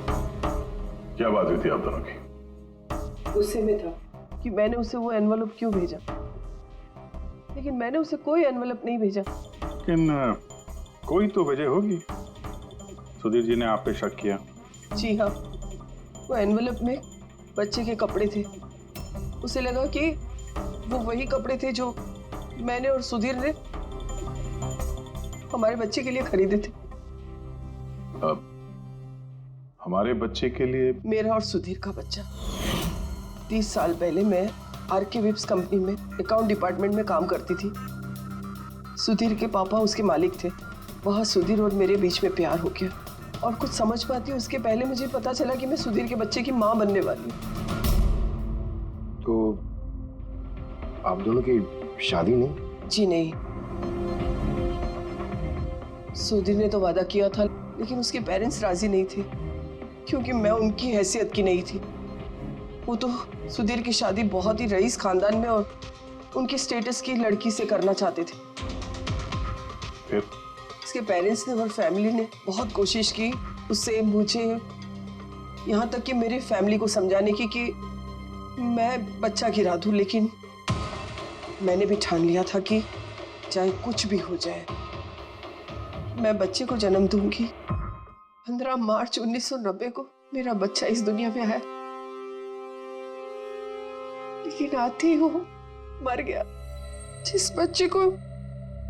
क्या बात हुई थी आप दोनों की? गुस्से में था कि मैंने उसे वो एनवलप क्यों भेजा, लेकिन मैंने उसे कोई एनवलप नहीं भेजा। लेकिन कोई तो वजह होगी। सुधीर जी ने आप पे शक किया। जी हाँ, वो एनवलप में बच्चे के कपड़े थे। उसे लगा कि वो वही कपड़े थे जो मैंने और सुधीर ने हमारे बच्चे के लिए खरीदे थे। हमारे बच्चे के लिए? मेरा और सुधीर का बच्चा। 30 साल पहले मैं आरके विप्स कंपनी में अकाउंट डिपार्टमेंट में काम करती थी। सुधीर के पापा उसके मालिक थे। वहाँ सुधीर और मेरे बीच में प्यार हो गया, और कुछ समझ पाती उसके पहले मुझे पता चला कि मैं सुधीर के बच्चे की माँ बनने वाली हूँ। तो आप दोनों की शादी नहीं? जी नहीं। सुधीर ने तो वादा किया था, लेकिन उसके पेरेंट्स राजी नहीं थे, क्योंकि मैं उनकी हैसियत की नहीं थी। वो तो सुधीर की शादी बहुत ही रईस खानदान में और उनके स्टेटस की लड़की से करना चाहते थे। फिर उसके पेरेंट्स ने और फैमिली ने बहुत कोशिश की उससे, मुझे, यहाँ तक कि मेरी फैमिली को समझाने की कि मैं बच्चा गिरा दूं, लेकिन मैंने भी ठान लिया था कि चाहे कुछ भी हो जाए मैं बच्चे को जन्म दूंगी। 15 मार्च 1990 को मेरा बच्चा इस दुनिया में आया, लेकिन आते ही वो मर गया। जिस बच्चे को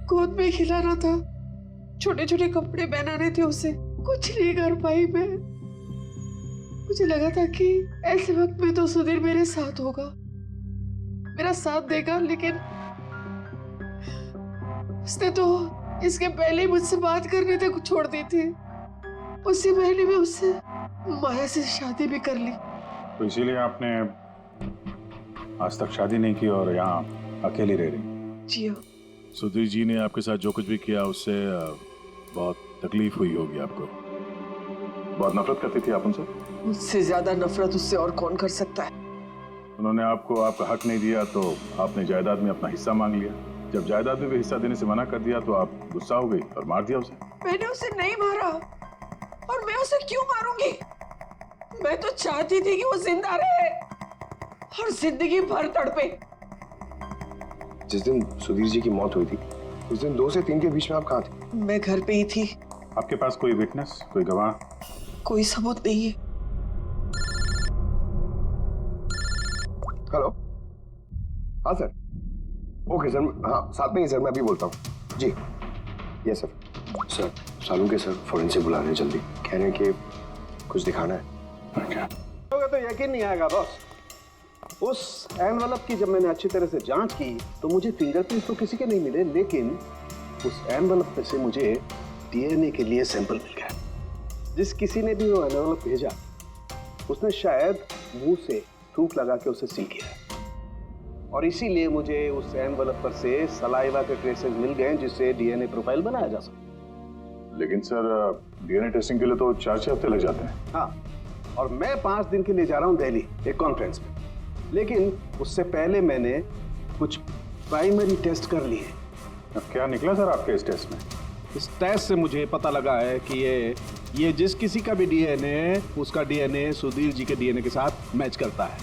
गोद में खिलाना था, छोटे छोटे कपड़े पहनाने थे, उसे कुछ नहीं कर पाई मैं। मुझे लगा था कि ऐसे वक्त में तो सुधीर मेरे साथ होगा, मेरा साथ देगा, लेकिन उसने तो इसके पहले ही मुझसे बात करने तक छोड़ दी थी। उसी महीने में उससे माया से शादी भी कर ली। तो इसीलिए आपने आज तक शादी नहीं की और यहाँ अकेली रह रही? जी हाँ। सुधीर जी ने आपके साथ जो कुछ भी किया उससे बहुत तकलीफ हुई होगी आपको। बहुत नफरत करती थी आप उनसे? मुझसे ज्यादा नफरत उससे और कौन कर सकता है। उन्होंने आपको आपका हक नहीं दिया तो आपने जायदाद में अपना हिस्सा मांग लिया। जब जायदाद में भी हिस्सा देने से मना कर दिया तो आप गुस्सा हो गई और मार दिया उसे। मैंने उसे नहीं मारा, और मैं उसे क्यों मारूंगी? मैं तो चाहती थी कि वो जिंदा रहे और जिंदगी भर तड़पे। जिस दिन सुधीर जी की मौत हुई थी, उस दिन 2 से 3 के बीच में आप कहाँ थे? मैं घर पे ही थी। आपके पास कोई विटनेस, कोई गवाह? कोई सबूत नहीं है। हेलो, हाँ सर। ओके सर, हाँ साथ में ही सर, मैं अभी बोलता हूँ। जी यस सर। सर सालू के सर फॉरेंसिक बुला रहे हैं, जल्दी कह रहे हैं कि कुछ दिखाना है। तो यकीन नहीं आएगा बॉस। उस एनवलप की जब मैंने अच्छी तरह से जांच की तो मुझे फिंगरप्रिंट्स तो किसी के नहीं मिले, लेकिन उस एनवलप में से मुझे डीएनए के लिए सैंपल मिल गया। जिस किसी ने भी वो एनवलप भेजा उसने शायद मुंह से थूक लगा के उसे सील किया है, और इसीलिए मुझे उस एनवलप पर से सलाइवा के ट्रेसेस मिल गए जिससे डीएनए प्रोफाइल बनाया जा सकता। लेकिन सर डीएनए टेस्टिंग के लिए तो 4-6 हफ्ते लग जाते हैं। हाँ, और मैं 5 दिन के लिए जा रहा हूँ दिल्ली एक कॉन्फ्रेंस में, लेकिन उससे पहले मैंने कुछ प्राइमरी टेस्ट कर लिए। अब क्या निकला सर आपके इस टेस्ट में? इस टेस्ट से मुझे पता लगा है कि ये जिस किसी का भी डीएनए, उसका डीएनए सुधीर जी के डीएनए के साथ मैच करता है।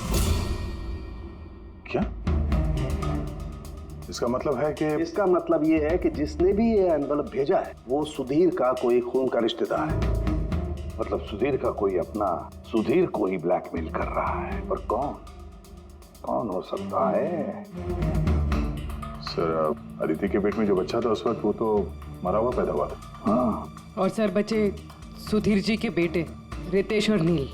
क्या? इसका मतलब है कि? इसका मतलब ये है कि जिसने भी ये एनवलप भेजा है वो सुधीर का कोई खून का रिश्तेदार है। मतलब सुधीर का कोई अपना सुधीर को ही ब्लैकमेल कर रहा है। पर कौन हो सकता है? सर अदिति के पेट में जो बच्चा था उस वक्त वो तो मरा हुआ पैदा हुआ था। हाँ, और सर बच्चे सुधीर जी के बेटे रितेश और नील।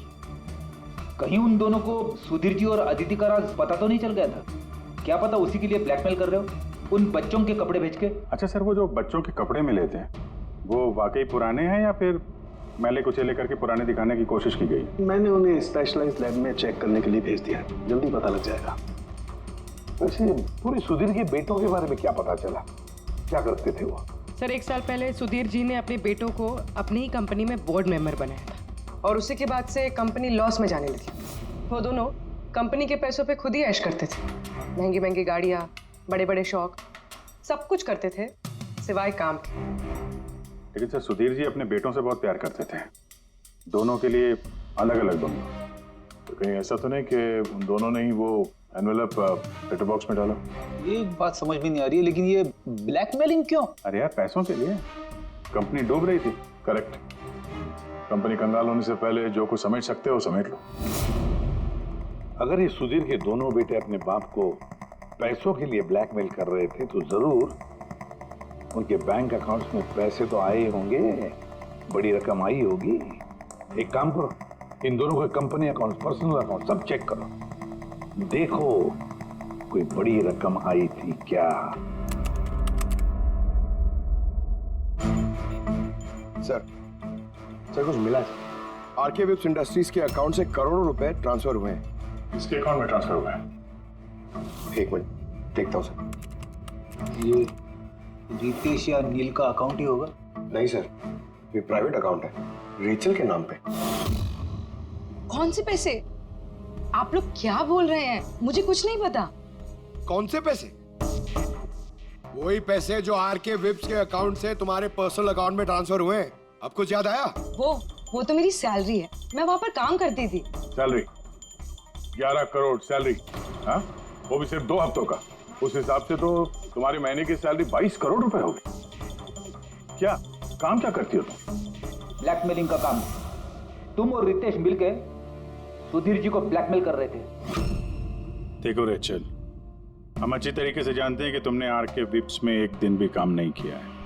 कहीं उन दोनों को सुधीर जी और अदिति का राज पता तो नहीं चल गया था? क्या पता उसी के लिए ब्लैकमेल कर रहे हो उन बच्चों के कपड़े भेज के। अच्छा सर, वो जो बच्चों के कपड़े मिले थे वो वाकई पुराने हैं या फिर मैले कुचेले करके पुराने दिखाने की कोशिश की गई? मैंने उन्हें स्पेशलाइज्ड लैब में चेक करने के लिए भेज दिया, जल्दी पता लग जाएगा। वैसे पूरे सुधीर के बेटों के बारे में क्या पता चला? क्या करते थे वो? सर 1 साल पहले सुधीर जी ने अपने बेटों को अपनी ही कंपनी में बोर्ड मेंबर बनाया था, और उसी के बाद से कंपनी लॉस में जाने लगी। वो दोनों कंपनी के पैसों पे खुद ही ऐश करते थे। महंगी महंगी गाड़ियाँ, बड़े बड़े शौक, सब कुछ करते थे सिवाय काम के। लेकिन सर सुधीर जी अपने बेटों से बहुत प्यार करते थे। दोनों के लिए अलग अलग दूंगा। तो कहीं ऐसा तो नहीं कि उन दोनों ने ही वो एनवेलप लेटर बॉक्स में डाला? ये बात समझ में नहीं आ रही है, लेकिन ये ब्लैकमेलिंग क्यों? अरे यार पैसों के लिए। कंपनी डूब रही थी। करेक्ट। कंपनी कंगाल होने से पहले जो कुछ समेट सकते हो समेट लो। अगर ये सुधीर के दोनों बेटे अपने बाप को पैसों के लिए ब्लैकमेल कर रहे थे तो जरूर उनके बैंक अकाउंट्स में पैसे तो आए होंगे, बड़ी रकम आई होगी। एक काम करो, इन दोनों के कंपनी अकाउंट, पर्सनल अकाउंट सब चेक करो, देखो कोई बड़ी रकम आई थी क्या। सर कुछ मिला है? आरके वेब्स इंडस्ट्रीज के अकाउंट से करोड़ों रुपए ट्रांसफर हुए हैं। इसके अकाउंट में ट्रांसफर हुआ है। एक मिनट देखता हूँ सर। ये रितेश या नील का अकाउंट ही होगा? नहीं सर, ये प्राइवेट अकाउंट है, रेचल के नाम पे। कौन से पैसे? आप लोग क्या बोल रहे हैं? मुझे कुछ नहीं पता। कौन से पैसे? वही पैसे जो आरके विप्स के अकाउंट से तुम्हारे पर्सनल अकाउंट में ट्रांसफर हुए हैं। अब कुछ याद आया? वो तो मेरी सैलरी है, मैं वहां पर काम करती थी। सैलरी 11 करोड़ सैलरी, हाँ वो भी सिर्फ 2 हफ्तों का। उस हिसाब से तो तुम्हारी महीने की सैलरी 22 करोड़ रुपए होगी। क्या काम क्या करती हो तुम? ब्लैकमेलिंग का काम। तुम और रितेश मिलके सुधीर जी को ब्लैकमेल कर रहे थे। देखो रेचल, हम अच्छी तरीके से जानते हैं कि तुमने आरके विप्स में एक दिन भी काम नहीं किया है।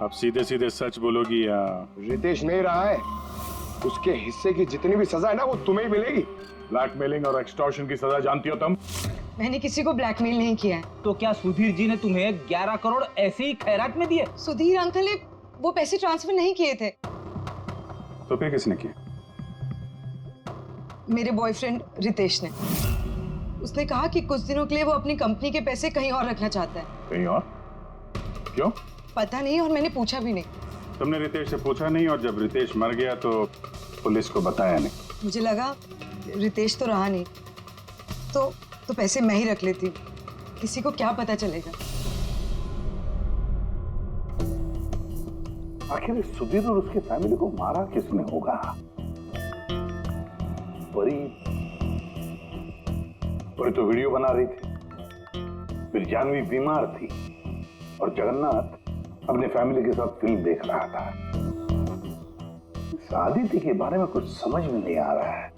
अब सीधे सीधे सच बोलोगी या? रितेश नहीं रहा है, उसके हिस्से की जितनी भी सजा है ना वो तुम्हें ही मिलेगी। ब्लैकमेलिंग और एक्सटॉर्शन की सजा जानती हो तुम? मैंने किसी को ब्लैकमेल नहीं किया है। तो क्या सुधीर जी ने तुम्हें 11 करोड़ ऐसे ही खैरात में दिए? सुधीर अंकल ने वो पैसे ट्रांसफर नहीं किए थे। तो फिर किसने किया? मेरे बॉयफ्रेंड रितेश ने। उसने कहा कि कुछ दिनों के लिए वो अपनी कंपनी के पैसे कहीं और रखना चाहता है। कहीं और? क्यों? पता नहीं, और मैंने पूछा भी नहीं। तुमने रितेश से पूछा नहीं, और जब रितेश मर गया तो पुलिस को बताया नहीं? मुझे लगा रितेश तो रहा नहीं, तो पैसे मैं ही रख लेती, किसी को क्या पता चलेगा। आखिर सुधीर और उसकी फैमिली को मारा किसने होगा? परी तो वीडियो बना रही थी, फिर जानवी बीमार थी और जगन्नाथ अपने फैमिली के साथ फिल्म देख रहा था। आदित्य के बारे में कुछ समझ में नहीं आ रहा है।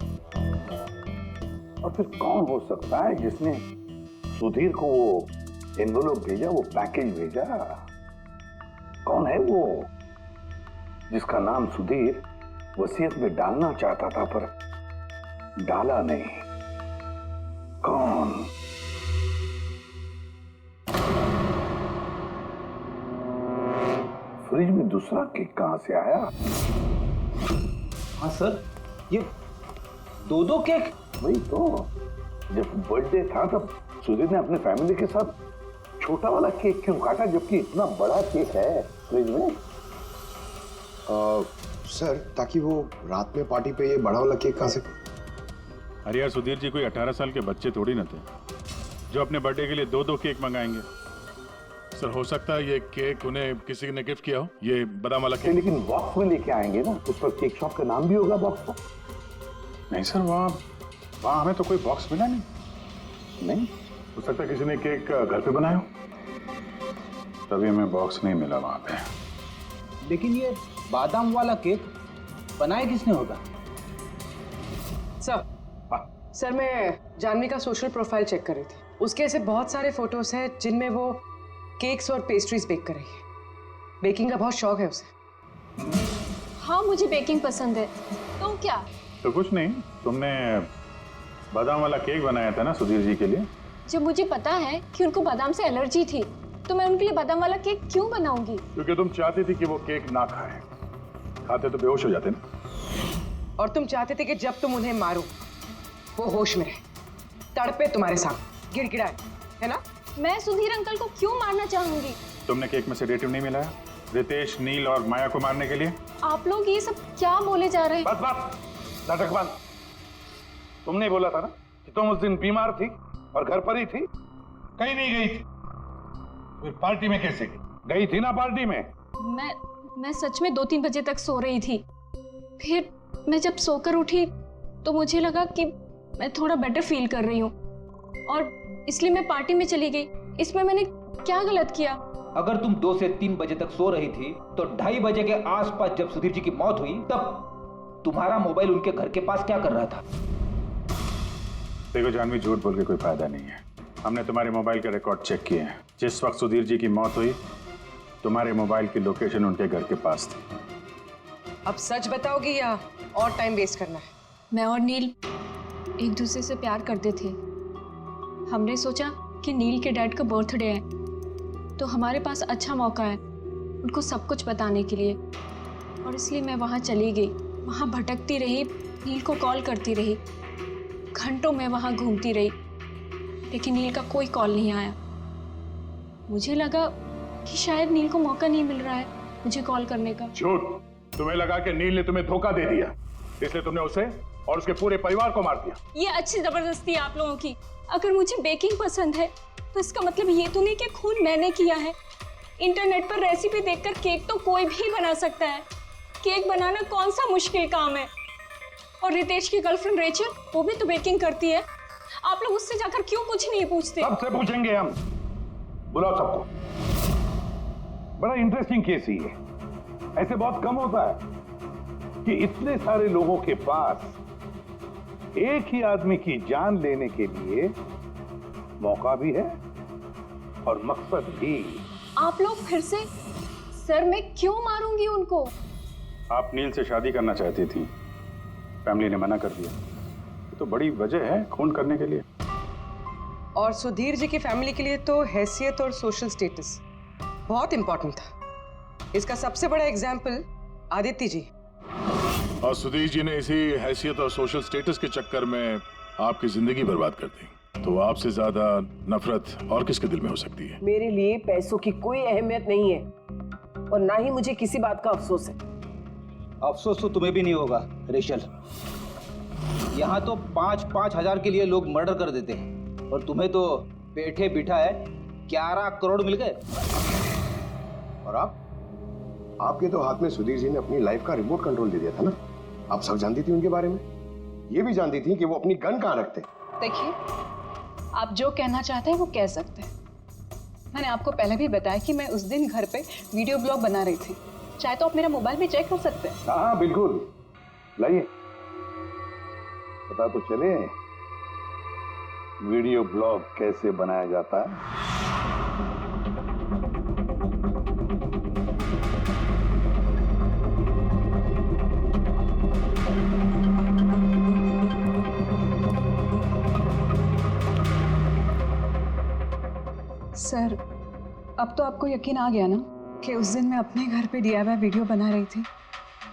और फिर कौन हो सकता है जिसने सुधीर को वो एनवेलप भेजा, वो पैकेज भेजा? कौन है वो जिसका नाम सुधीर वसीयत में डालना चाहता था पर डाला नहीं? कौन? फ्रिज में दूसरा केक कहां से आया? हाँ सर, ये 2 केक। वही तो, जब बर्थडे था तब सुधीर ने अपने फैमिली के साथ छोटा वाला केक क्यों काटा, जबकि इतना बड़ा केक है फ्रिज में? सर, ताकि वो रात में पार्टी पे ये बड़ा वाला केक खा सके। अरे यार, सुधीर जी कोई 18 साल के बच्चे थोड़ी ना थे जो अपने बर्थडे के लिए 2 केक मंगाएंगे। सर, हो सकता है ये केक उन्हें किसी ने गिफ्ट किया हो, ये बादाम वाला केक। लेकिन बॉक्स में लेके आएंगे ना, उस पर केक शॉप का नाम भी होगा बॉक्स पर। नहीं सर, वहाँ हमें तो कोई बॉक्स मिला नहीं। हो सकता है किसी ने केक घर पे बनाया हो, तभी हमें बॉक्स नहीं मिला वहाँ पे। लेकिन ये बादाम वाला केक बनाया किसने होगा? सर मैं जानवी का सोशल प्रोफाइल चेक कर रही थी। उसके ऐसे बहुत सारे फोटोज हैं जिनमें वो केक्स और पेस्ट्रीज बेक कर रही है। बेकिंग का बहुत शौक है उसे। हाँ, मुझे बेकिंग पसंद है। तो क्या? तो कुछ नहीं, तुमने बादाम वाला केक बनाया था ना सुधीर जी के लिए। जब मुझे पता है कि उनको बादाम से एलर्जी थी, तो मैं उनके लिए बादाम वाला केक क्यों बनाऊंगी? क्योंकि तुम चाहती थी कि वो केक ना खाए, खाते तो बेहोश हो जाते ना। और तुम चाहते थे कि जब तुम उन्हें मारो वो होश में रहे, तड़पे तुम्हारे सामने, गिड़गिड़ाए, है ना? मैं सुधीर अंकल को क्यों मारना चाहूंगी? तुमने केक में सेडेटिव नहीं मिलाया रितेश, नील और माया को मारने के लिए? आप लोग ये सब क्या बोले जा रहे हैं? बस नाटक बंद। तुमने बोला था ना कि तुम उस दिन बीमार थी और घर पर ही थी, कहीं नहीं गई थी। फिर पार्टी में कैसे गई थी ना पार्टी में? मैं सच में 2-3 बजे तक सो रही थी। फिर मैं जब सोकर उठी तो मुझे लगा कि मैं थोड़ा बेटर फील कर रही हूँ और इसलिए मैं पार्टी में चली गई। इसमें मैंने क्या गलत किया? अगर तुम 2 से 3 बजे तक सो रही थी तो 2:30 बजे के आसपास जब सुधीर जी की मौत हुई तब तुम्हारा मोबाइल उनके घर के पास क्या कर रहा था? देखो जानवी, झूठ बोल के कोई फायदा नहीं है। हमने तुम्हारे मोबाइल के रिकॉर्ड चेक किए हैं। जिस वक्त सुधीर जी की मौत हुई तुम्हारे मोबाइल की लोकेशन उनके घर के पास थी। अब सच बताओगी या और टाइम वेस्ट करना है? मैं और नील एक दूसरे से प्यार करते थे। हमने सोचा कि नील के डैड का बर्थडे है तो हमारे पास अच्छा मौका है उनको सब कुछ बताने के लिए, और इसलिए मैं वहाँ चली गई। वहाँ भटकती रही, नील को कॉल करती रही, घंटों में वहाँ घूमती रही, लेकिन नील का कोई कॉल नहीं आया। मुझे लगा कि शायद नील को मौका नहीं मिल रहा है मुझे कॉल करने का। झूठ! तुम्हें लगा कि नील ने तुम्हें धोखा दे दिया, इसलिए तुमने उसे और उसके पूरे परिवार को मार दिया। ये अच्छी जबरदस्ती है आप लोगों की। अगर मुझे बेकिंग पसंद है तो इसका मतलब ये तो नहीं कि खून मैंने किया है। इंटरनेट पर रेसिपी देखकर केक तो कोई भी बना सकता है। केक बनाना कौन सा मुश्किल काम है। और रितेश की गर्लफ्रेंड रेचल, वो भी तो बेकिंग करती है। आप लोग उससे जाकर क्यों कुछ नहीं पूछते? सबसे पूछेंगे हम। बुलाओ सबको। बड़ा इंटरेस्टिंग केस ही है। ऐसे बहुत कम होता है कि इतने सारे लोगों के पास एक ही आदमी की जान लेने के लिए मौका भी है और मकसद भी। आप लोग फिर से? सर मैं क्यों मारूंगी उनको? आप नील से शादी करना चाहती थी, फैमिली ने मना कर दिया। तो बड़ी वजह है खून करने के लिए। और सुधीर जी की फैमिली के लिए तो हैसियत और सोशल स्टेटस बहुत इंपॉर्टेंट था। इसका सबसे बड़ा एग्जाम्पल आदित्य जी। और सुधीर जी ने इसी हैसियत और सोशल स्टेटस के चक्कर में आपकी जिंदगी बर्बाद कर दी। तो आपसे ज्यादा नफरत और किसके दिल में हो सकती है? मेरे लिए पैसों की कोई अहमियत नहीं है और ना ही मुझे किसी बात का अफसोस है। अफसोस तो तुम्हें भी नहीं होगा रेशल। यहाँ तो 5-5 हजार के लिए लोग मर्डर कर देते हैं और तुम्हें तो बैठे बिठाए 11 करोड़ मिल गए। और आपके तो हाथ में सुधीर जी ने अपनी लाइफ का रिमोट कंट्रोल दे दिया था ना। आप सब जानती थी उनके बारे में, ये भी जानती थी कि वो अपनी गन कहाँ रखते। देखिए, आप जो कहना चाहते हैं वो कह सकते हैं। मैंने आपको पहले भी बताया कि मैं उस दिन घर पे वीडियो ब्लॉग बना रही थी। चाहे तो आप मेरा मोबाइल भी चेक कर सकते हैं। हाँ बिल्कुल, लाइए पता तो चले वीडियो ब्लॉग कैसे बनाया जाता है। सर, अब तो आपको यकीन आ गया ना कि उस दिन मैं अपने घर पे DIY वीडियो बना रही थी।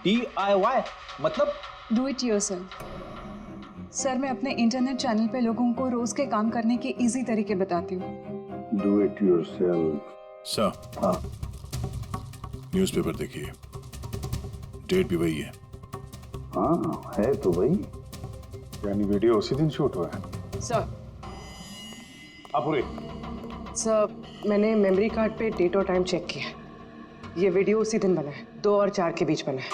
DIY मतलब? Do it yourself. सर, मैं अपने इंटरनेट चैनल पे लोगों को रोज के काम करने के इजी तरीके बताती हूँ। Do it yourself. सर, हाँ, न्यूज़पेपर देखिए, डेट भी वही है। हाँ है तो वही, यानी वीडियो उसी दिन शूट हुआ है। सर, अपुरे सर, मैंने मेमोरी कार्ड पे डेट और टाइम चेक किया। ये वीडियो उसी दिन बना है, 2 और 4 के बीच बना है।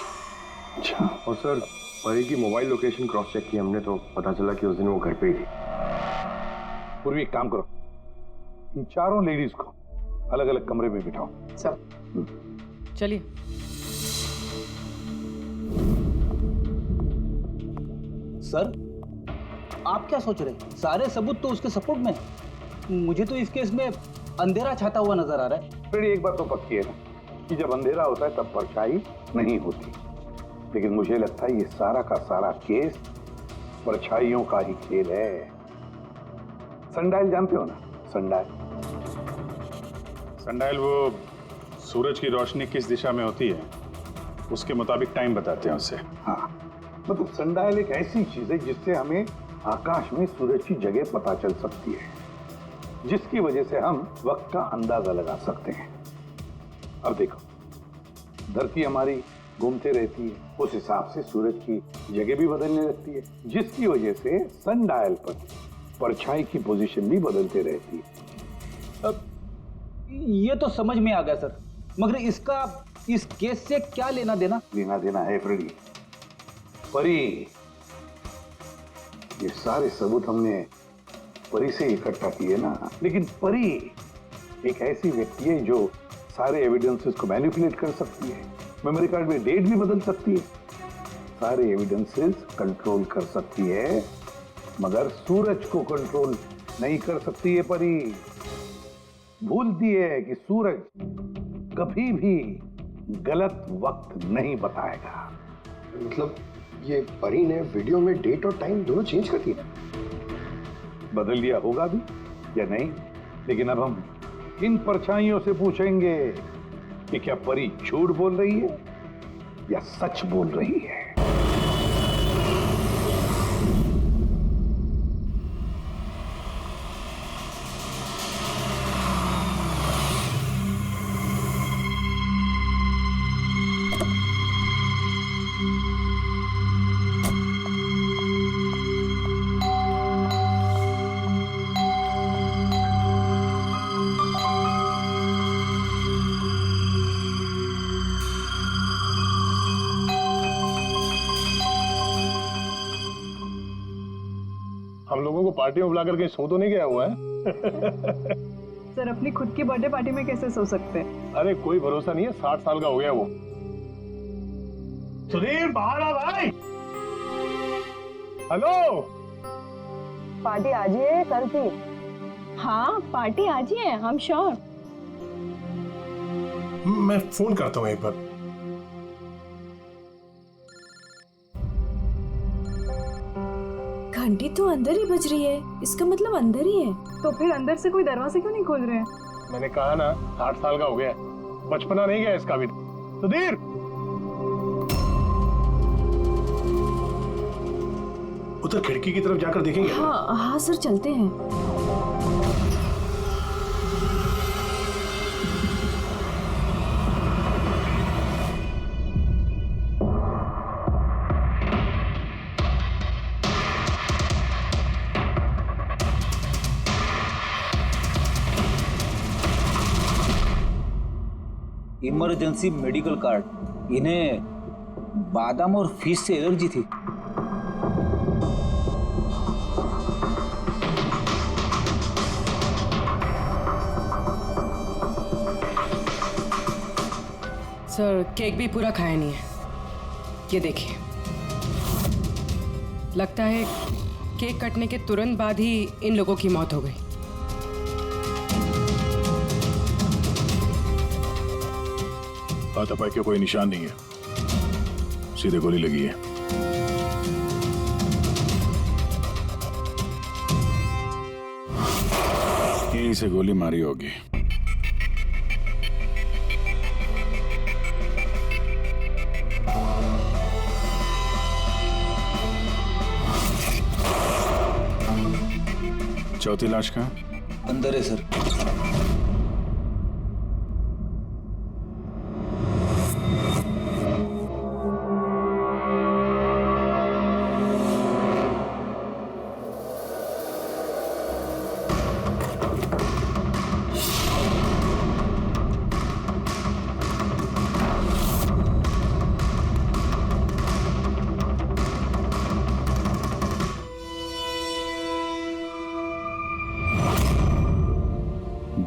अच्छा। और सर, परी की मोबाइल लोकेशन क्रॉस चेक की हमने तो पता चला कि उस दिन वो घर पे ही थी। पूर्वी एक काम करो, इन चारों लेडीज को अलग अलग कमरे में बिठाओ। सर, चलिए। सर, आप क्या सोच रहे हैं? सारे सबूत तो उसके सपोर्ट में है। मुझे तो इस केस में अंधेरा छाता हुआ नजर आ रहा है। फिर एक बात तो पक्की है ना कि जब अंधेरा होता है तब परछाई नहीं होती। लेकिन मुझे लगता है ये सारा का सारा केस परछाइयों का ही खेल है। सनडायल जानते हो ना? सनडायल, सनडायल वो सूरज की रोशनी किस दिशा में होती है उसके मुताबिक टाइम बताते हैं उससे। हाँ, मतलब सनडायल एक ऐसी चीज है जिससे हमें आकाश में सूरज की जगह पता चल सकती है, जिसकी वजह से हम वक्त का अंदाजा लगा सकते हैं। अब देखो, धरती हमारी घूमते रहती है, उस हिसाब से सूरज की जगह भी बदलने लगती है, जिसकी वजह से सन डायल पर परछाई की पोजीशन भी बदलते रहती है। अब ये तो समझ में आ गया सर, मगर इसका इस केस से क्या लेना देना? लेना देना है फ्रेडी। परी, ये सारे सबूत हमने परी से इकट्ठा किए ना, लेकिन परी एक ऐसी व्यक्ति है जो सारे एविडेंसेस को मैनिपुलेट कर सकती है, मेमोरी कार्ड में डेट भी बदल सकती है, सारे एविडेंसेस कंट्रोल कर सकती है, मगर सूरज को कंट्रोल नहीं कर सकती है परी। भूलती है कि सूरज कभी भी गलत वक्त नहीं बताएगा। मतलब ये परी ने वीडियो में डेट और टाइम दोनों चेंज कर दिया? बदल दिया होगा भी या नहीं, लेकिन अब हम इन परछाइयों से पूछेंगे कि क्या परी झूठ बोल रही है या सच बोल रही है। हम लोगों को पार्टी में बुलाकर कहीं सो तो नहीं गया हुआ है? सर अपनी खुद की बर्थडे पार्टी में कैसे सो सकते हैं? अरे कोई भरोसा नहीं है, 60 साल का हो गया वो। सुधीर बाहर आ भाई। हेलो, पार्टी आज ही है कल की? हाँ पार्टी आज ही है, हम श्योर। मैं फोन करता हूँ एक बार। घंटी तो अंदर ही बज रही है, इसका मतलब अंदर ही है। तो फिर अंदर से कोई दरवाजे क्यों नहीं खोल रहे हैं? मैंने कहा ना 60 साल का हो गया, बचपना नहीं गया इसका भी। सुधीर, उधर खिड़की की तरफ जाकर देखेंगे। हाँ हाँ सर, चलते हैं। Emergency medical card. इन्हें बादाम और फिश से एलर्जी थी। सर केक भी पूरा खाया नहीं है, ये देखिए। लगता है केक कटने के तुरंत बाद ही इन लोगों की मौत हो गई। हाथापाई के कोई निशान नहीं है, सीधे गोली लगी है। यहीं से गोली मारी होगी। चौथी लाश कहाँ? अंदर है सर।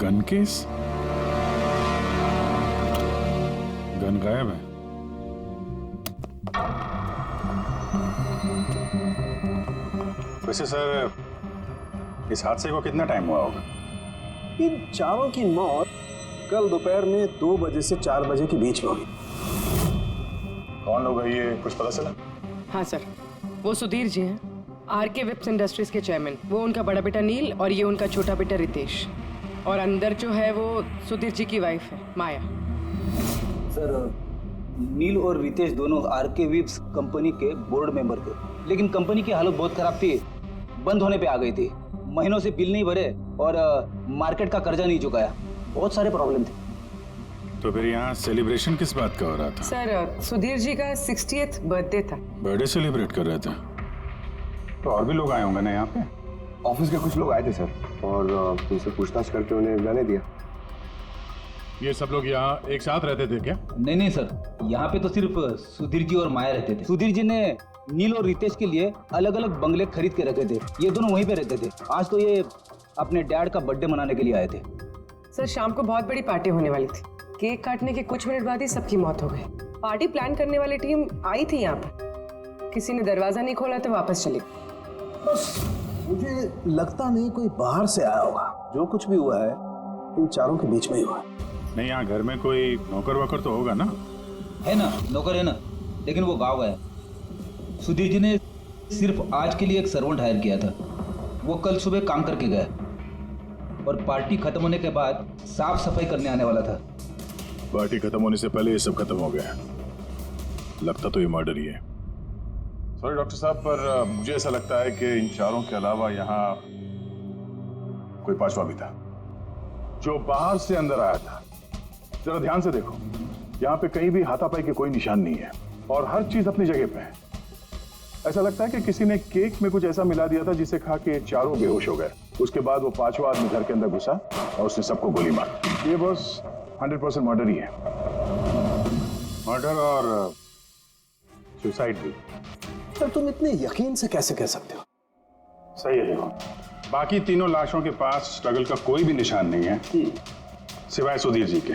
Gun case? गन गायब है। वैसे सर, इस हादसे को कितना टाइम हुआ होगा? इन चारों की मौत कल दोपहर में 2 बजे से 4 बजे के बीच में हुई। कौन लोग है ये, कुछ पता चला? हाँ सर, वो सुधीर जी हैं, आरके वेब्स इंडस्ट्रीज के चेयरमैन। वो उनका बड़ा बेटा नील और ये उनका छोटा बेटा रितेश। और अंदर जो है वो सुधीर जी की वाइफ है, माया। सर नील और रितेश दोनों आरके वेब्स कंपनी के बोर्ड मेंबर थे, लेकिन कंपनी की हालत बहुत खराब थी, बंद होने पे आ गई थी। महीनों से बिल नहीं भरे और मार्केट का कर्जा नहीं चुकाया, बहुत सारे प्रॉब्लम थे। तो फिर यहाँ सेलिब्रेशन किस बात का हो रहा था? सर सुधीर जी का 60th बर्थडे था। बर्थडे सेलिब्रेट कर रहे थे? तो और भी लोग आए होंगे ना यहाँ पे? ऑफिस के कुछ लोग आए थे सर, और उनसे पूछताछ करके उन्हें जाने दिया। ये सब लोग यहाँ एक साथ रहते थे क्या? नहीं नहीं सर, यहाँ पे तो सिर्फ सुधीर जी और माया रहते थे। सुधीर जी ने नील और रितेश के लिए अलग अलग बंगले खरीद के रखे थे। ये दोनों वहीं पे रहते थे। आज तो ये अपने डैड का बर्थडे मनाने के लिए आए थे। सर शाम को बहुत बड़ी पार्टी होने वाली थी। केक काटने के कुछ मिनट बाद ही सबकी मौत हो गई। पार्टी प्लान करने वाली टीम आई थी यहाँ पर, किसी ने दरवाजा नहीं खोला तो वापस चली गई। बस मुझे लगता नहीं कोई बाहर से आया होगा। जो कुछ भी हुआ है इन चारों के बीच में ही हुआ है। नहीं, यहाँ घर में कोई नौकर वोकर तो होगा ना? है ना, नौकर है ना, लेकिन वो गाँव गया। सुधीर जी ने सिर्फ आज के लिए एक सर्वेंट हायर किया था। वो कल सुबह काम करके गया और पार्टी खत्म होने के बाद साफ सफाई करने आने वाला था। पार्टी खत्म होने से पहले ये सब खत्म हो गया। लगता तो ये मर्डर ही है। सॉरी डॉक्टर साहब, पर मुझे ऐसा लगता है कि इन चारों के अलावा यहाँ कोई पांचवा भी था जो बाहर से अंदर आया था। जरा ध्यान से देखो, यहाँ पे कहीं भी हाथापाई के कोई निशान नहीं है और हर चीज अपनी जगह पे है। ऐसा लगता है कि किसी ने केक में कुछ ऐसा मिला दिया था जिसे खा के चारों बेहोश हो गए। उसके बाद वो पांचवा आदमी घर के अंदर घुसा और उसने सबको गोली मारी। ये बस 100% मर्डर ही है। मर्डर और सुसाइड भी। सर तुम इतने यकीन से कैसे कह सकते हो? सही है। देखो, बाकी तीनों लाशों के पास स्ट्रगल का कोई भी निशान नहीं है सिवाय सुधीर जी के।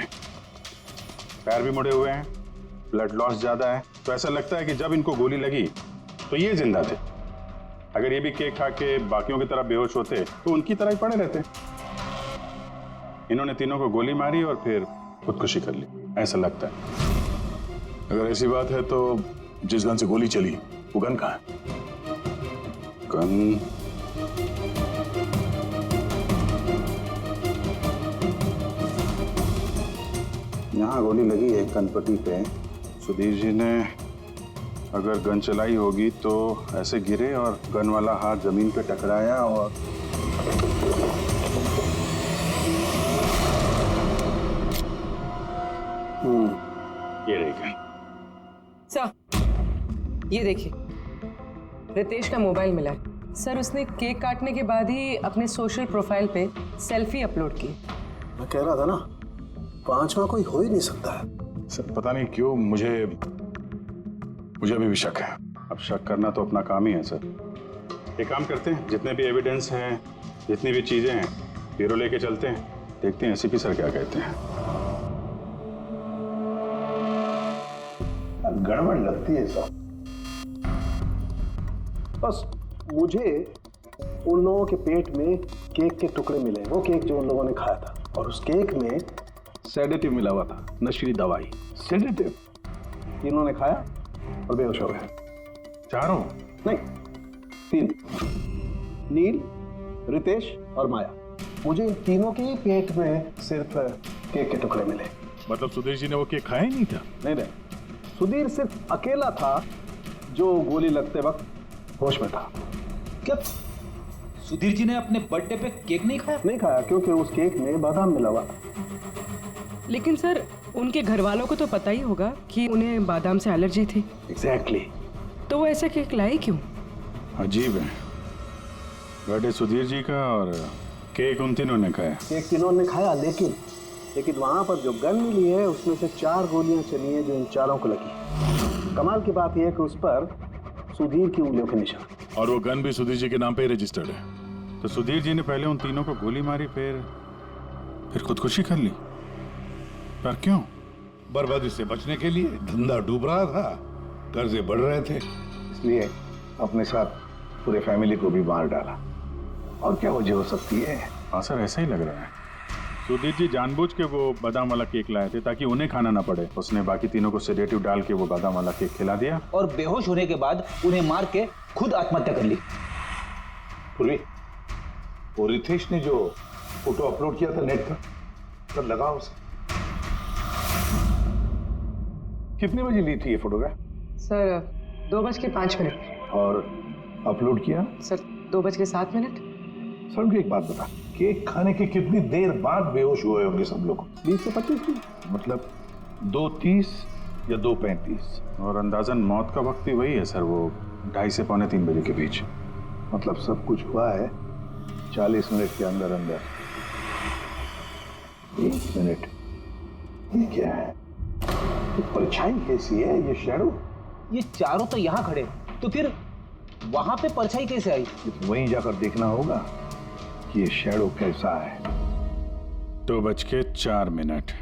पैर भी मुड़े हुए हैं, ब्लड लॉस ज्यादा है, तो ऐसा लगता है कि जब इनको गोली लगी तो ये जिंदा थे। अगर ये भी केक खा के बाकियों की तरह बेहोश होते तो उनकी तरह ही पड़े रहते। इन्होंने तीनों को गोली मारी और फिर खुदकुशी कर ली, ऐसा लगता है। अगर ऐसी बात है तो जिस गन से गोली चली वो गन कहाँ है? गन यहाँ गोली लगी है गणपति पे। सुधीर जी ने अगर गन चलाई होगी तो ऐसे गिरे और गन वाला हाथ जमीन पे टकराया और ये रही गन। सर ये देखिए, रितेश का मोबाइल मिला है। सर उसने केक काटने के बाद ही अपने सोशल प्रोफाइल पे सेल्फी अपलोड की। मैं कह रहा था ना, पांचवा कोई हो ही नहीं सकता है। सर पता नहीं क्यों मुझे अभी भी शक है। अब शक करना तो अपना काम ही है सर। एक काम करते हैं, जितने भी एविडेंस हैं, जितनी भी चीजें हैं, ब्यूरो लेके चलते हैं, देखते हैं एसीपी सर क्या कहते हैं। गड़बड़ लगती है सब। बस मुझे उन लोगों के पेट में केक के टुकड़े मिले, वो केक जो उन लोगों ने खाया था, और उस केक में सेडेटिव मिला हुआ था, नशीली दवाई। सेडेटिव इन्होंने खाया और बेहोश हो गए। चारों? नहीं, 3। नील, रितेश और माया। मुझे इन तीनों के ही पेट में सिर्फ केक के टुकड़े मिले। मतलब सुधीर जी ने वो केक खाया ही नहीं था? नहीं, सुधीर सिर्फ अकेला था जो गोली लगते वक्त होश में था। क्या सुधीर जी ने अपने बर्थडे पे केक नहीं खाया? नहीं खाया, क्योंकि उस केक में बादाम मिला हुआ था। लेकिन सर उनके घर वालों को तो पता ही होगा कि उन्हें बादाम से एलर्जी थी। एग्जैक्टली। तो वो ऐसा केक लाए क्यों? अजीब है, बर्थडे सुधीर जी का और केक उन तीनों ने खाया। केक तीनों ने खाया, लेकिन वहां पर जो गन मिली है उसमें से 4 गोलियां चली हैं जो इन चारों को लगी। कमाल की बात यह है कि उस पर सुधीर की उंगलियों के निशान। और वो गन भी सुधीर जी के नाम पे ही रजिस्टर्ड है। तो सुधीर जी ने पहले उन तीनों को गोली मारी, फिर खुदकुशी कर ली। पर क्यों? बर्बादी से बचने के लिए। धंधा डूब रहा था, कर्जे बढ़ रहे थे, इसलिए अपने साथ पूरे फैमिली को भी मार डाला। और क्या वजह हो सकती है? हाँ सर, ऐसा ही लग रहा है। सुधीर जी जानबूझ के वो बादाम वाला केक लाए थे ताकि उन्हें खाना ना पड़े। उसने बाकी तीनों को सेडेटिव डाल के वो बादाम वाला केक खिला दिया और बेहोश होने के बाद उन्हें मार के खुद आत्महत्या कर ली। पूरी, वो रितेश ने जो फोटो अपलोड किया था नेट पर, तब लगा उसे। कितने बजे ली थी ये फोटोग्राफ? सर 2:05। और अपलोड किया? सर 2:07। सर उनको एक बात बता, केक खाने के कितनी देर बाद बेहोश हुए होंगे सब लोग? 20 से 25 मिनट। मतलब 2:30 या 2:35। और अंदाजन मौत का वक्त भी वही है सर, वो 2:30 से 2:45 बजे के बीच। मतलब सब कुछ हुआ है 40 मिनट के अंदर अंदर। 1 मिनट, ये क्या है? ये परछाई कैसी है? ये शैडो? ये चारों तो यहाँ खड़े, तो फिर वहां पे परछाई कैसे आई? वहीं जाकर देखना होगा कि ये शैडो कैसा है। 2:04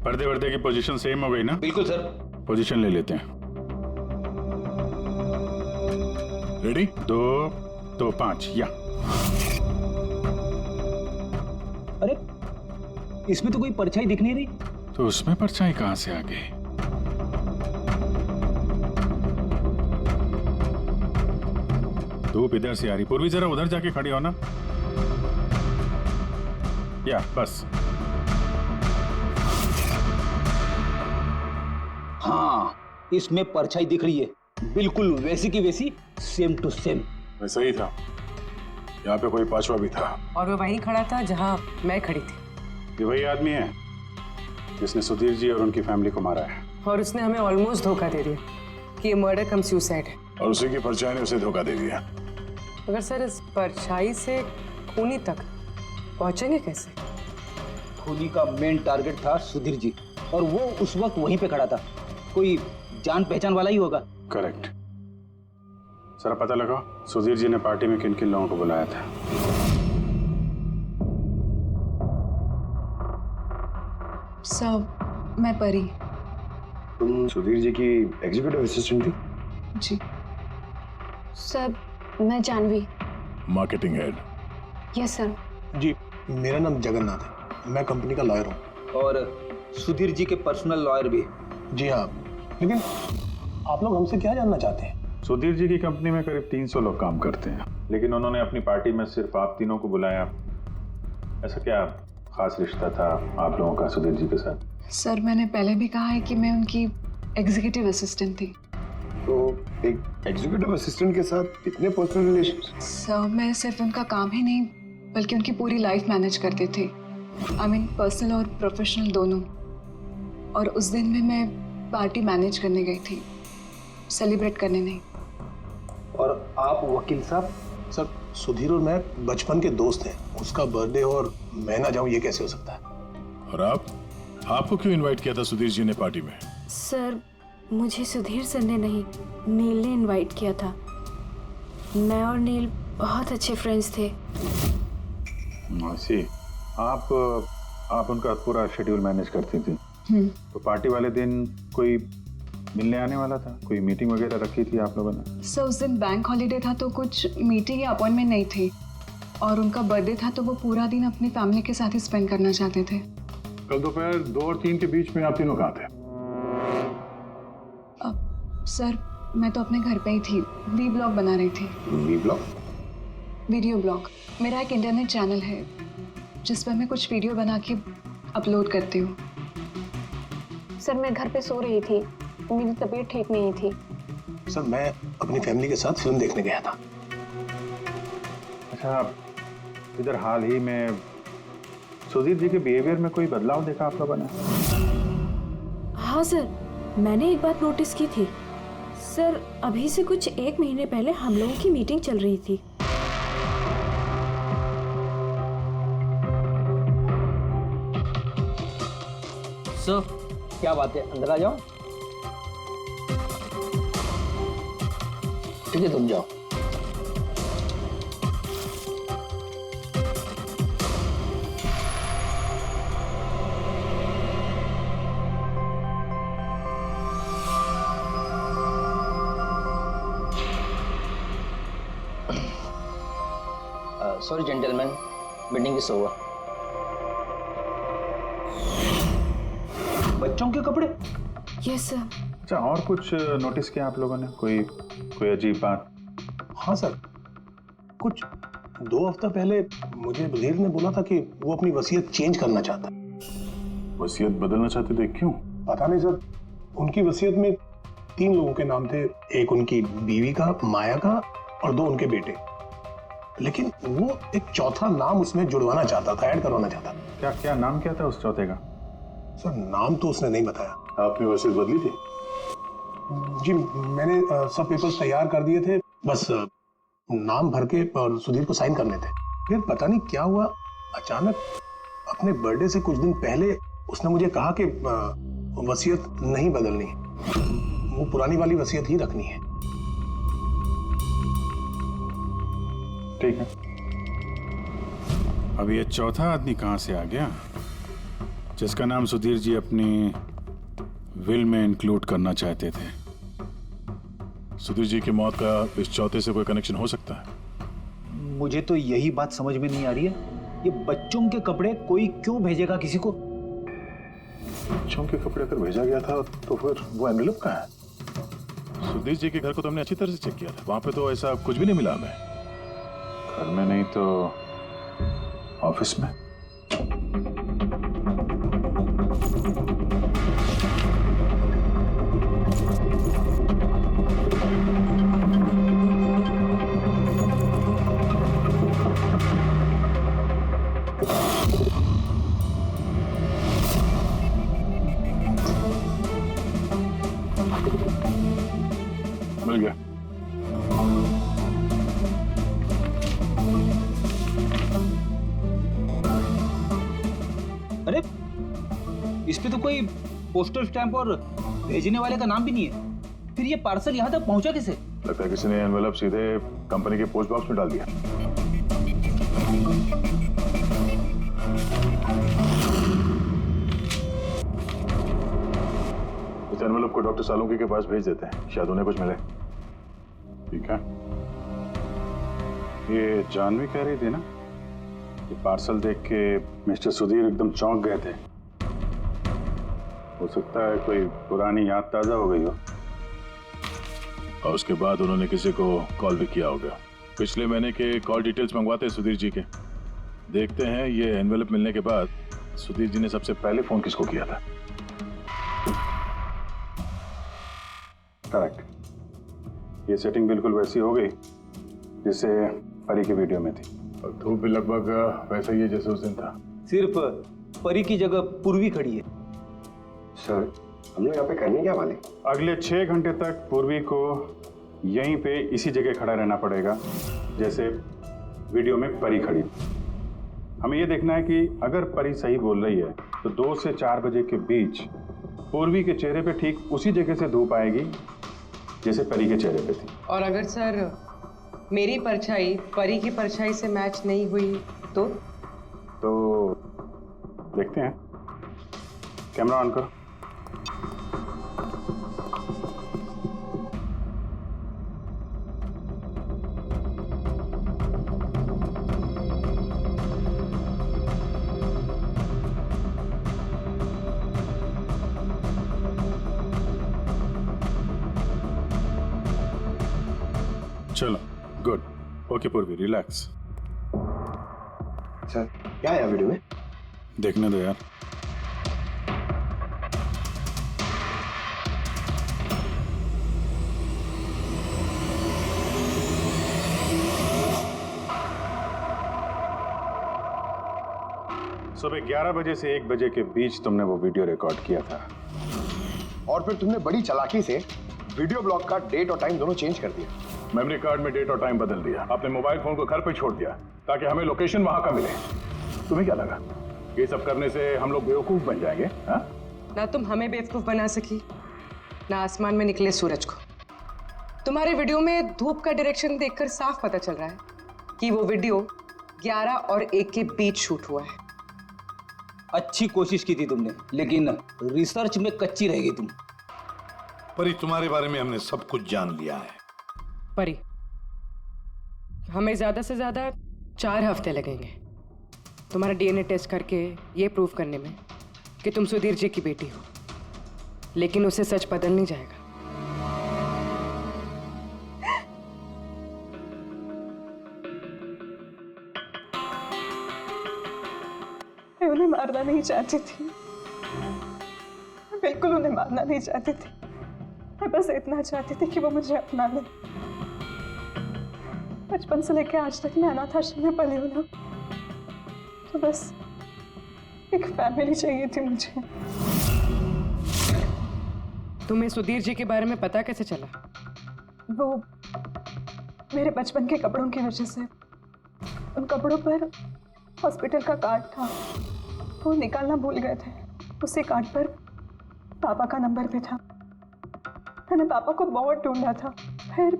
पर्दे वर्दे की पोजीशन सेम हो गई ना? बिल्कुल सर। पोजीशन ले लेते हैं। रेडी? 2, 2, 5 या। अरे इसमें तो कोई परछाई दिख नहीं रही। तो उसमें परछाई कहां से आ गई? धूप इधर से आ रही। पूर्वी जरा उधर जाके खड़ी हो ना। या बस। हाँ, इसमें परछाई दिख रही है, बिल्कुल वैसी की वैसी, सेम टू सेम। वैसा ही था। यहाँ पे कोई पांचवा भी था। और वो वहीं खड़ा था जहां मैं खड़ी थी। ये वही आदमी है जिसने सुधीर जी और उनकी फैमिली को मारा है। और उसने हमें ऑलमोस्ट धोखा दे दिया कि ये मर्डर कम सुसाइड है। और उसी की परछाई ने उसे धोखा दे दिया। मगर सर इस परछाई से खूनी तक पहुंचेंगे कैसे? खूनी का मेन टारगेट था सुधीर जी, और वो उस वक्त वहीं पे खड़ा था। कोई जान पहचान वाला ही होगा। करेक्ट। सर पता लगा सुधीर जी ने पार्टी में किन किन लोगों को बुलाया था? सब मैं परी। तुम सुधीर जी की एग्जीक्यूटिव असिस्टेंट थी? जी सर, मैं Jahnavi. Marketing head. Yes sir. जी मेरा नाम जगन्नाथ है, मैं कंपनी का लॉयर हूँ। और सुधीर जी के पर्सनल लॉयर भी। जी हाँ, लेकिन आप लोग हमसे क्या जानना चाहते हैं? सुधीर जी की कंपनी में करीब 300 लोग काम करते हैं, लेकिन उन्होंने अपनी पार्टी में सिर्फ आप तीनों को बुलाया। ऐसा क्या खास रिश्ता था आप लोगों का सुधीर जी के साथ? सर मैंने पहले भी कहा है कि मैं उनकी एग्जीक्यूटिव असिस्टेंट थी। तो एक एग्जीक्यूटिव असिस्टेंट के साथ इतने पर्सनल रिलेशंस? सर मैं सिर्फ उनका काम ही नहीं बल्कि उनकी पूरी लाइफ मैनेज करते थे। आई मीन पर्सनल और प्रोफेशनल दोनों। और उस दिन में मैं पार्टी मैनेज करने गई थी, सेलिब्रेट करने नहीं। और आप वकील साहब? सर सुधीर और मैं बचपन के दोस्त हैं। उसका बर्थडे और मैं ना जाऊं ये कैसे हो सकता है? और आपको क्यों इनवाइट किया था सुधीर जी ने पार्टी में? सर मुझे सुधीर सर ने नहीं, नील ने इनवाइट किया था। मैं और नील बहुत अच्छे फ्रेंड्स थे। सी आप उनका पूरा शेड्यूल मैनेज करती थी। तो पार्टी वाले दिन कोई मिलने आने वाला था? कोई मीटिंग वगैरह रखी थी आप लोगों ने? सर उस दिन बैंक हॉलीडे था तो कुछ मीटिंग या अपॉइंटमेंट नहीं थी, और उनका बर्थडे था तो वो पूरा दिन अपनी फैमिली के साथ ही स्पेंड करना चाहते थे। कल दोपहर 2 और 3 के बीच में आप तीनों कहाँ थे? सर मैं तो अपने घर पे ही थी, वी ब्लॉग बना रही थी। Vlog? Video blog. मेरा एक इंटरनेट चैनल है जिस पर मैं कुछ वीडियो बना के अपलोड करती हूँ। सर मैं घर पे सो रही थी, मेरी तबीयत ठीक नहीं थी। सर मैं अपनी फैमिली के साथ फिल्म देखने गया था। अच्छा, इधर हाल ही में सुधीर जी के बिहेवियर में कोई बदलाव देखा आप लोगों ने? हाँ सर, मैंने एक बात नोटिस की थी। सर अभी से कुछ 1 महीने पहले हम लोगों की मीटिंग चल रही थी। सर क्या बात है, अंदर आ जाओ। ठीक है तुम जाओ। Sorry gentleman, meeting is over. बच्चों के कपड़े? Yes sir. अच्छा, और कुछ नोटिस किया आप लोगों ने? कोई अजीब बात? हाँ सर, कुछ 2 हफ्ता पहले मुझे सुधीर ने बोला था कि वो अपनी वसीयत चेंज करना चाहता है। वसीयत बदलना चाहते थे? क्यों? पता नहीं सर, उनकी वसीयत में 3 लोगों के नाम थे। एक उनकी बीवी का, माया का, और 2 उनके बेटे। लेकिन वो एक चौथा नाम उसमें जुड़वाना चाहता था, ऐड करवाना चाहता था। क्या नाम क्या था उस चौथे का? सर नाम तो उसने नहीं बताया। आपने वसीयत बदली थी? जी मैंने सब पेपर्स तैयार कर दिए थे, बस नाम भर के और सुधीर को साइन करने थे। फिर पता नहीं क्या हुआ, अचानक अपने बर्थडे से कुछ दिन पहले उसने मुझे कहा कि वसीयत नहीं बदलनी, वो पुरानी वाली वसीयत ही रखनी है। ठीक है। अब ये चौथा आदमी कहां से आ गया जिसका नाम सुधीर जी अपनी विल में इंक्लूड करना चाहते थे? सुधीर जी की मौत का इस चौथे से कोई कनेक्शन हो सकता है? मुझे तो यही बात समझ में नहीं आ रही है, ये बच्चों के कपड़े कोई क्यों भेजेगा किसी को? बच्चों के कपड़े अगर भेजा गया था तो फिर वो एनवेलप कहाँ है? सुधीर जी के घर को तो हमने अच्छी तरह से चेक किया था, वहां पे तो ऐसा कुछ भी नहीं मिला हमें। घर में नहीं तो ऑफिस में। मिल गया। अरे इस पे तो कोई पोस्टल स्टैंप और भेजने वाले का नाम भी नहीं है, फिर ये पार्सल यहाँ तक पहुंचा कैसे? लगता है किसी ने एनवेलप सीधे कंपनी के पोस्ट बॉक्स में डाल दिया। इस एनवेलप को डॉक्टर सालुंकी के पास भेज देते हैं, शायद उन्हें कुछ मिले। ठीक है। ये जानवी कह रही थी ना कि पार्सल देख के मिस्टर सुधीर एकदम चौंक गए थे। हो सकता है कोई पुरानी याद ताजा हो गई हो और उसके बाद उन्होंने किसी को कॉल भी किया होगा। पिछले महीने के कॉल डिटेल्स मंगवाते हैं सुधीर जी के। देखते हैं ये एनवेलप मिलने के बाद सुधीर जी ने सबसे पहले फोन किसको किया था। करेक्ट। ये सेटिंग बिल्कुल वैसी हो गई जैसे परी की वीडियो में थी और धूप भी लगभग वैसा ही है जैसे उस दिन था। सिर्फ परी की जगह पूर्वी खड़ी है। सर हम लोग यहाँ पे करने क्या वाले? अगले 6 घंटे तक पूर्वी को यहीं पे इसी जगह खड़ा रहना पड़ेगा जैसे वीडियो में परी खड़ी। हमें ये देखना है कि अगर परी सही बोल रही है तो 2 से 4 बजे के बीच पूर्वी के चेहरे पे ठीक उसी जगह से धूप आएगी जैसे परी के चेहरे पे थी। और अगर सर मेरी परछाई परी की परछाई से मैच नहीं हुई तो देखते हैं। कैमरा ऑन करो। चलो गुड। ओके पूर्वी रिलैक्स। सर क्या है वीडियो में? देखने दो यार। सुबह 11 बजे से 1 बजे के बीच तुमने वो वीडियो रिकॉर्ड किया था और फिर तुमने बड़ी चालाकी से वीडियो ब्लॉग का डेट और टाइम दोनों चेंज कर दिया। मेमोरी कार्ड में डेट और टाइम बदल दिया। आपने मोबाइल फोन को घर पे छोड़ दिया ताकि हमें लोकेशन वहां का मिले। तुम्हें क्या लगा ये सब करने से हम लोग बेवकूफ बन जाएंगे? हाँ? ना तुम हमें बेवकूफ बना सकी ना आसमान में निकले सूरज को। तुम्हारे वीडियो में धूप का डायरेक्शन देखकर साफ पता चल रहा है कि वो वीडियो 11 और 1 के बीच शूट हुआ है। अच्छी कोशिश की थी तुमने, लेकिन रिसर्च में कच्ची रह गई तुम। परी तुम्हारे बारे में हमने सब कुछ जान लिया है। परी हमें ज्यादा से ज्यादा 4 हफ्ते लगेंगे तुम्हारा डीएनए टेस्ट करके ये प्रूव करने में कि तुम सुधीर जी की बेटी हो, लेकिन उसे सच बदल नहीं जाएगा। मैं उन्हें मारना नहीं चाहती थी, मैं बिल्कुल उन्हें मारना नहीं चाहती थी। मैं बस इतना चाहती थी कि वो मुझे अपना ले। बचपन से लेकर आज तक मैं अनाथ आश्रम में पली हूँ ना, तो बस एक फैमिली चाहिए थी मुझे। तुम्हें सुधीर जी के बारे में पता कैसे चला? वो मेरे बचपन के कपड़ों की वजह से, उन कपड़ों पर हॉस्पिटल का कार्ड था, वो निकालना भूल गए थे। उसी कार्ड पर पापा का नंबर भी था। मैंने पापा को बहुत ढूंढा था, फिर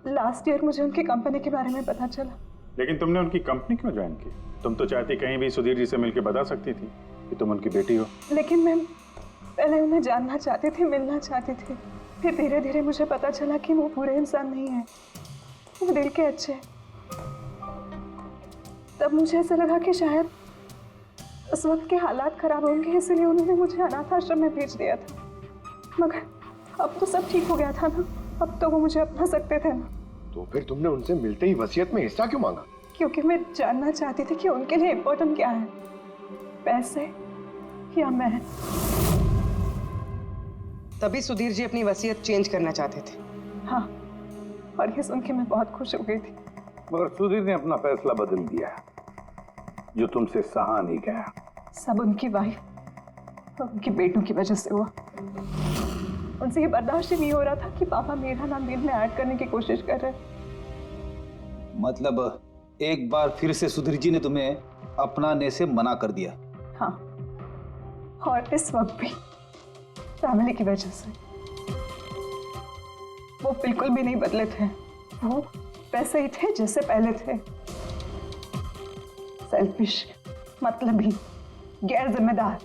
लास्ट ईयर मुझे उनकी कंपनी के बारे में पता चला। लेकिन तुमने उनकी कंपनी क्यों ज्वाइन की? तुम तो चाहती कहीं भी सुधीर जी से मिलकर बता सकती थी कि तुम उनकी बेटी हो। लेकिन मैं पहले उन्हें जानना चाहती थी, मिलना चाहती थी। फिर धीरे धीरे मुझे पता चला कि वो पूरे इंसान नहीं है, वो दिल के अच्छे हैं। तब मुझे ऐसा लगा कि शायद उस वक्त के हालात खराब होंगे, इसलिए उन्होंने मुझे अनाथ आश्रम में भेज दिया था। मगर अब तो सब ठीक हो गया था ना, अब तो वो मुझे अपना सकते थे ना। तो फिर तुमने उनसे मिलते ही वसीयत में हिस्सा क्यों मांगा? क्योंकि मैं जानना चाहती थी कि उनके लिए इम्पोर्टेंट क्या है, पैसे या मैं। तभी सुधीर जी अपनी वसीयत चेंज करना चाहते थे। हाँ, और ये सुन के मैं बहुत खुश हो गई थी। मगर सुधीर ने अपना फैसला बदल दिया, जो तुमसे सहा नहीं गया। सब उनकी वाइफ और उनके बेटों की वजह से हुआ। उनसे ये बर्दाश्त ही नहीं हो रहा था कि पापा मेरा नाम बिल में ऐड करने की कोशिश कर रहे। मतलब एक बार फिर से सुधीर जी ने तुम्हें अपनाने से मना कर दिया? हाँ, और इस वक्त भी फैमिली की वजह से। वो बिल्कुल भी नहीं बदले थे, वो वैसे ही थे जैसे पहले थे। सेल्फिश, मतलबी, गैर जिम्मेदार।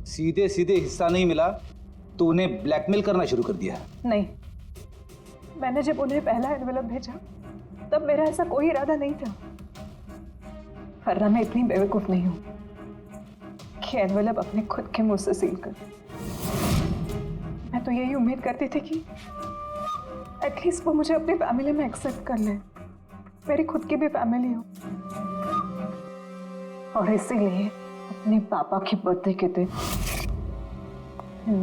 सीधे सीधे हिस्सा नहीं मिला तो उन्हें ब्लैकमेल करना शुरू कर दिया? नहीं, मैंने जब उन्हें पहला एनवेलप भेजा तब मेरा ऐसा कोई इरादा नहीं था। वरना मैं इतनी बेवकूफ नहीं हूं कि एनवेलप अपने खुद के मुंह से सील कर। मैं तो यही उम्मीद करती थी कि एटलीस्ट वो मुझे अपनी फैमिली में एक्सेप्ट कर ले, मेरी खुद की भी फैमिली हो। और इसीलिए अपने पापा के बर्थडे के दिन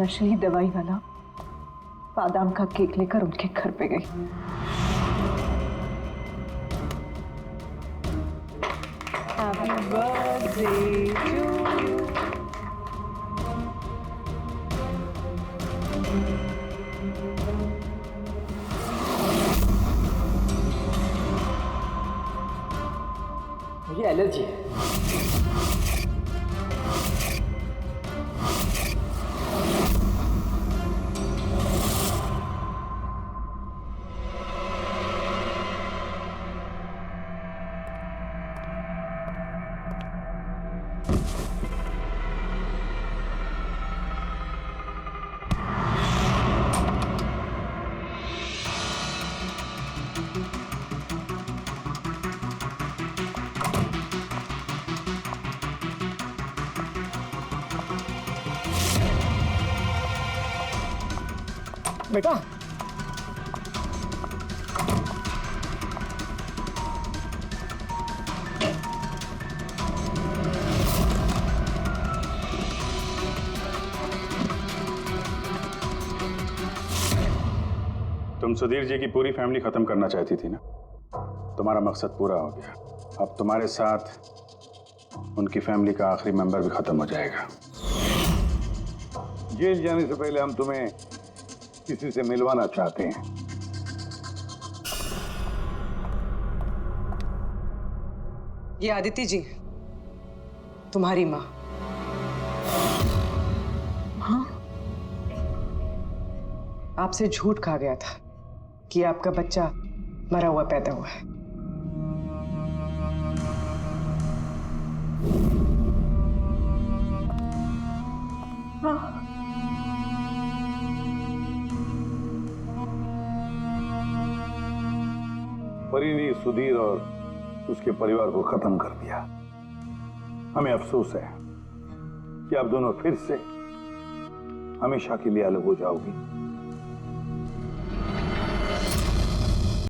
नशीली दवाई वाला बादाम का केक लेकर उनके घर पे गई। Happy birthday to you. मुझे एलर्जी है। बेटा, तुम सुधीर जी की पूरी फैमिली खत्म करना चाहती थी ना? तुम्हारा मकसद पूरा हो गया। अब तुम्हारे साथ उनकी फैमिली का आखिरी मेंबर भी खत्म हो जाएगा। जेल जाने से पहले हम तुम्हें किसी से मिलवाना चाहते हैं। ये आदिति जी, तुम्हारी माँ। हाँ? आपसे झूठ कहा गया था कि आपका बच्चा मरा हुआ पैदा हुआ है। हाँ। परी ने सुधीर और उसके परिवार को खत्म कर दिया। हमें अफसोस है कि आप दोनों फिर से हमेशा के लिए अलग हो जाओगी।